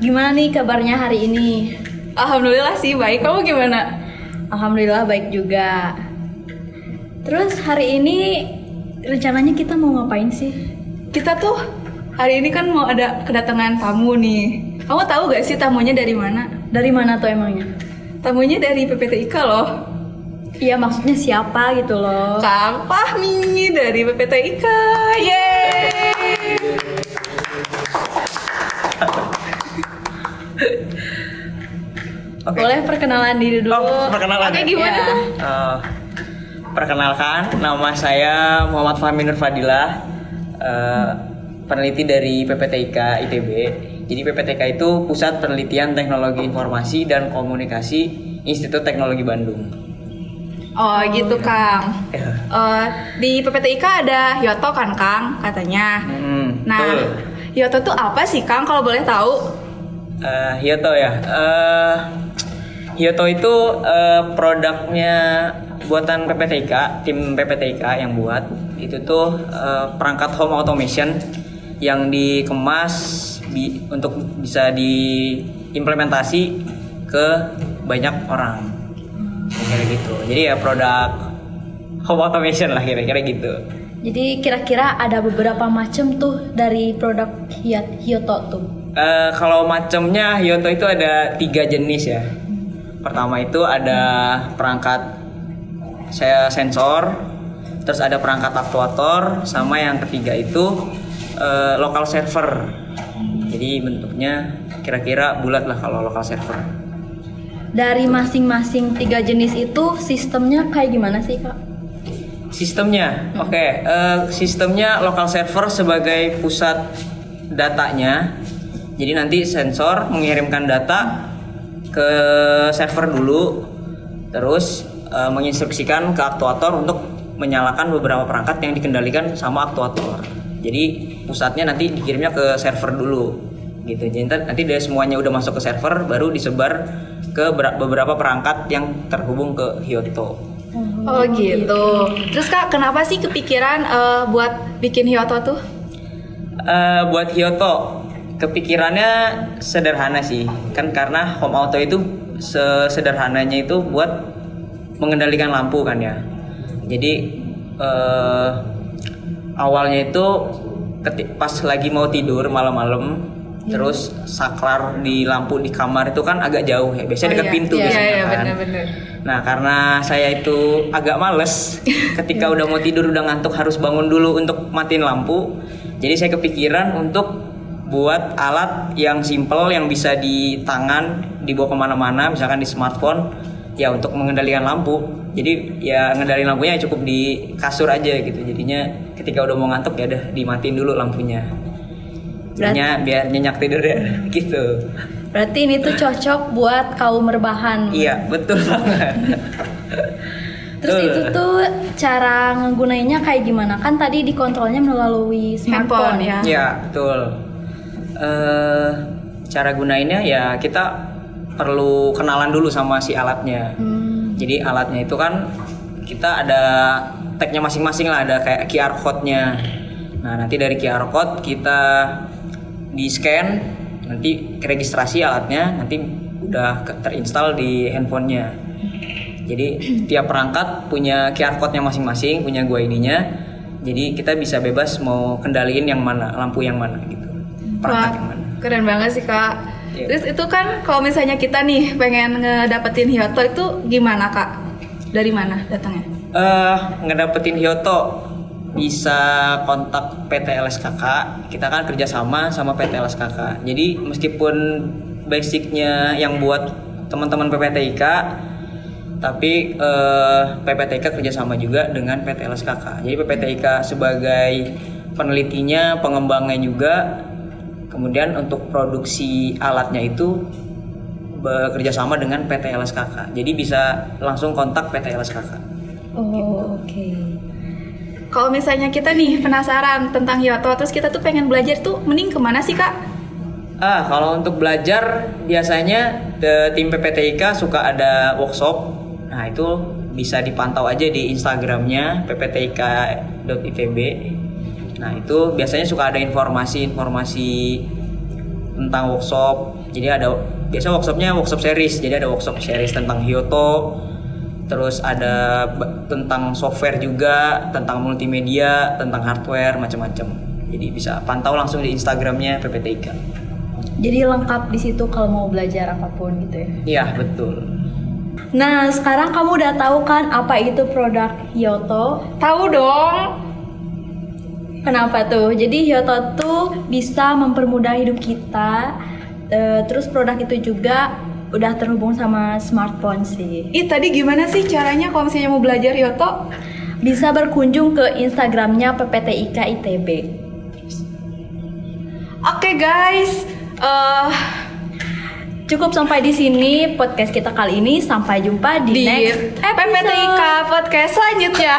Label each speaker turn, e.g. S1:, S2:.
S1: Gimana nih kabarnya hari ini?
S2: Alhamdulillah sih baik. Kamu gimana?
S1: Alhamdulillah baik juga. Terus hari ini rencananya kita mau ngapain sih?
S2: Kita tuh hari ini kan mau ada kedatangan tamu nih. Kamu tahu gak sih tamunya dari mana?
S1: Dari mana tuh emangnya?
S2: Tamunya dari PPTIK loh.
S1: Iya, maksudnya siapa gitu loh.
S2: Kang Fahmi dari PPTIK. Yeay.
S3: Okay.
S1: Boleh perkenalan diri dulu.
S3: Perkenalan.
S2: Oke, gimana
S1: Ya.
S2: tuh?
S3: Perkenalkan, nama saya Muhammad Fahmi Nur Fadilah, peneliti dari PPTIK ITB. Jadi PPTIK itu Pusat Penelitian Teknologi Informasi dan Komunikasi Institut Teknologi Bandung.
S2: Oh gitu Kang. Di PPTIK ada Hyoto kan Kang katanya. Nah,
S3: Betul.
S2: Hyoto tuh apa sih Kang kalau boleh tahu?
S3: Hyoto ya. Hyoto itu produknya buatan PPTIK, tim PPTIK yang buat. Itu tuh perangkat home automation yang dikemas untuk bisa diimplementasi ke banyak orang. Kira-kira gitu. Jadi ya produk home automation lah kira-kira gitu.
S1: Jadi kira-kira ada beberapa macam tuh dari produk Hyoto tuh.
S3: Kalau macamnya Hyoto itu ada 3 jenis ya. Pertama itu ada perangkat sensor, terus ada perangkat aktuator, sama yang ketiga itu local server. Jadi bentuknya kira-kira bulat lah kalau local server.
S1: Dari masing-masing 3 jenis itu sistemnya kayak gimana sih Kak?
S3: Sistemnya, oke. Sistemnya local server sebagai pusat datanya. Jadi nanti sensor mengirimkan data ke server dulu, terus menginstruksikan ke aktuator untuk menyalakan beberapa perangkat yang dikendalikan sama aktuator. Jadi pusatnya nanti dikirimnya ke server dulu, gitu. Jadi nanti dari semuanya udah masuk ke server, baru disebar ke beberapa perangkat yang terhubung ke Hyoto.
S2: Oh gitu. Terus Kak, kenapa sih kepikiran buat bikin Hyoto tuh?
S3: Buat Hyoto, kepikirannya sederhana sih, kan karena home auto itu sederhananya itu buat mengendalikan lampu kan ya. Jadi awalnya itu pas lagi mau tidur malam-malam, terus saklar di lampu di kamar itu kan agak jauh ya, biasanya dekat pintu biasanya
S2: Iya,
S3: kan.
S2: benar-benar.
S3: Nah karena saya itu agak males, ketika udah mau tidur udah ngantuk harus bangun dulu untuk matiin lampu. Jadi saya kepikiran untuk buat alat yang simple yang bisa di tangan, dibawa kemana-mana, misalkan di smartphone, ya untuk mengendalikan lampu. Jadi ya ngendaliin lampunya cukup di kasur aja gitu. Jadinya ketika udah mau ngantuk ya udah dimatiin dulu lampunya. Jadinya biar nyenyak tidur ya gitu.
S1: Berarti ini tuh cocok buat kaum rebahan.
S3: Iya betul banget.
S1: Terus itu tuh cara ngegunainnya kayak gimana? Kan tadi dikontrolnya melalui smartphone
S2: Handphone, ya.
S3: Iya betul. Cara gunainnya ya kita perlu kenalan dulu sama si alatnya. Jadi alatnya itu kan kita ada tagnya masing-masing lah, ada kayak QR code-nya. Nah nanti dari QR code kita di scan, nanti registrasi alatnya, nanti udah terinstall di handphonenya. Jadi tiap perangkat punya QR code-nya masing-masing, punya GUID-nya. Jadi kita bisa bebas mau kendaliin yang mana, lampu yang mana gitu. Perangkat yang mana.
S2: Keren banget sih Kak.
S3: Iya.
S2: Terus itu kan kalau misalnya kita nih pengen ngedapetin Hyoto itu gimana Kak? Dari mana datangnya?
S3: Ngedapetin Hyoto bisa kontak PT LSKK. Kita kan kerjasama sama PT LSKK. Jadi meskipun basicnya yang buat teman-teman PPTIK, tapi PPTIK kerjasama juga dengan PT LSKK. Jadi PPTIK sebagai penelitinya, pengembangnya juga. Kemudian untuk produksi alatnya itu bekerja sama dengan PT LSKK. Jadi bisa langsung kontak PT LSKK.
S1: Oh, oke.
S2: Kalau misalnya kita nih penasaran tentang Hyoto, terus kita tuh pengen belajar tuh, mending kemana sih Kak?
S3: Kalau untuk belajar biasanya tim PPTIK suka ada workshop. Nah itu bisa dipantau aja di Instagramnya pptik.itb. Nah itu biasanya suka ada informasi-informasi tentang workshop, Jadi biasa workshopnya workshop series. Jadi ada workshop series tentang Hyoto, terus ada tentang software juga, tentang multimedia, tentang hardware, macam-macam. Jadi bisa pantau langsung di Instagramnya PPTIK.
S1: Jadi lengkap di situ kalau mau belajar apapun gitu ya.
S3: Iya, betul.
S1: Nah, sekarang kamu udah tahu kan apa itu produk Hyoto?
S2: Tahu dong.
S1: Kenapa tuh? Jadi Hyoto tuh bisa mempermudah hidup kita. Terus produk itu juga udah terhubung sama smartphone sih.
S2: Tadi gimana sih caranya kalau misalnya mau belajar Hyoto?
S1: Bisa berkunjung ke Instagramnya PPTIK ITB.
S2: Oke guys,
S1: Cukup sampai di sini podcast kita kali ini. Sampai jumpa di next episode.
S2: PPTIK podcast selanjutnya.